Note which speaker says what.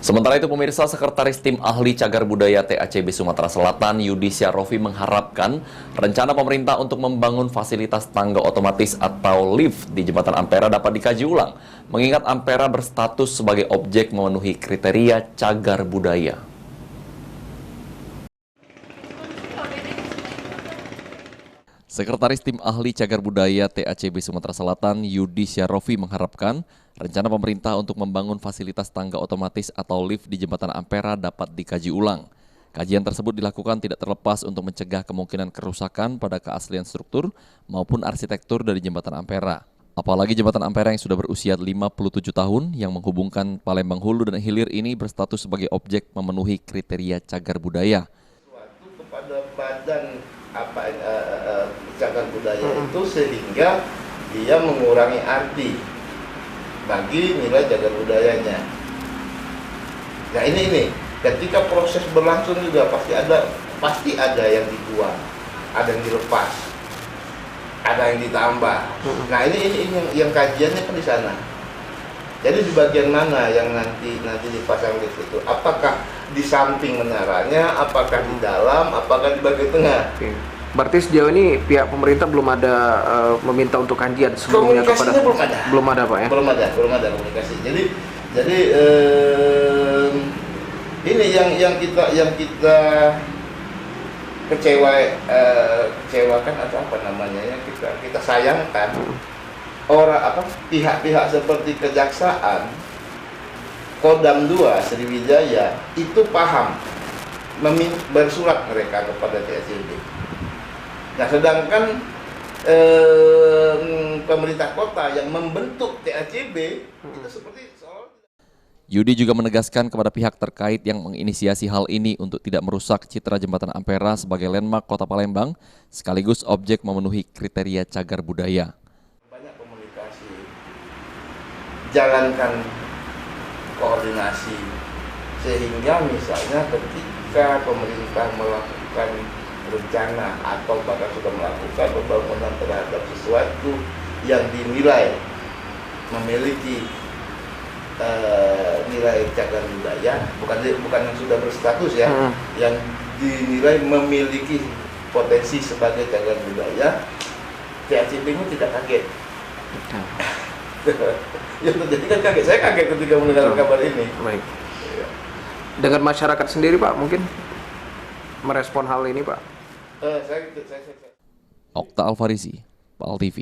Speaker 1: Sementara itu pemirsa, Sekretaris Tim Ahli Cagar Budaya TACB Sumatera Selatan Yudi Syarrofi mengharapkan rencana pemerintah untuk membangun fasilitas tangga otomatis atau lift di Jembatan Ampera dapat dikaji ulang, mengingat Ampera berstatus sebagai objek memenuhi kriteria cagar budaya. Sekretaris Tim Ahli Cagar Budaya TACB Sumatera Selatan Yudi Syarrofi mengharapkan rencana pemerintah untuk membangun fasilitas tangga otomatis atau lift di Jembatan Ampera dapat dikaji ulang. Kajian tersebut dilakukan tidak terlepas untuk mencegah kemungkinan kerusakan pada keaslian struktur maupun arsitektur dari Jembatan Ampera. Apalagi Jembatan Ampera yang sudah berusia 57 tahun yang menghubungkan Palembang Hulu dan Hilir ini berstatus sebagai objek memenuhi kriteria cagar budaya.
Speaker 2: Kepada badan cagar budaya itu sehingga dia mengurangi arti bagi nilai cagar budayanya. Nah ini ketika proses berlangsung juga pasti ada yang dibuang, ada yang dilepas, ada yang ditambah. Nah ini yang kajiannya kan di sana. Jadi di bagian mana yang nanti dipasang di situ? Apakah di samping menaranya, apakah di dalam, apakah di bagian tengah?
Speaker 3: Oke. Berarti sejauh ini pihak pemerintah belum ada meminta untuk kajian sebelumnya kepada
Speaker 2: belum ada
Speaker 3: Pak ya?
Speaker 2: Belum ada komunikasi. Jadi ini yang kita kecewakan atau apa namanya ya, kita sayangkan pihak-pihak seperti Kejaksaan, Kodam 2 Sriwijaya itu paham bersurat mereka kepada TACB. Nah, sedangkan pemerintah kota yang membentuk TACB itu seperti soal.
Speaker 1: Yudi juga menegaskan kepada pihak terkait yang menginisiasi hal ini untuk tidak merusak citra Jembatan Ampera sebagai landmark Kota Palembang sekaligus objek memenuhi kriteria cagar budaya.
Speaker 2: Banyak komunikasi, jalankan koordinasi sehingga misalnya ketika pemerintah melakukan rencana atau bahkan sudah melakukan pembangunan terhadap sesuatu yang dinilai memiliki nilai cagar budaya, bukan yang sudah berstatus ya, yang dinilai memiliki potensi sebagai cagar budaya, TACB ini tidak kaget. Yang terjadi kan kaget, saya kaget ketika mendengar kabar ini.
Speaker 3: Baik. Dengan masyarakat sendiri Pak, mungkin merespon hal ini Pak?
Speaker 1: Okta Alfarisi, PAL TV.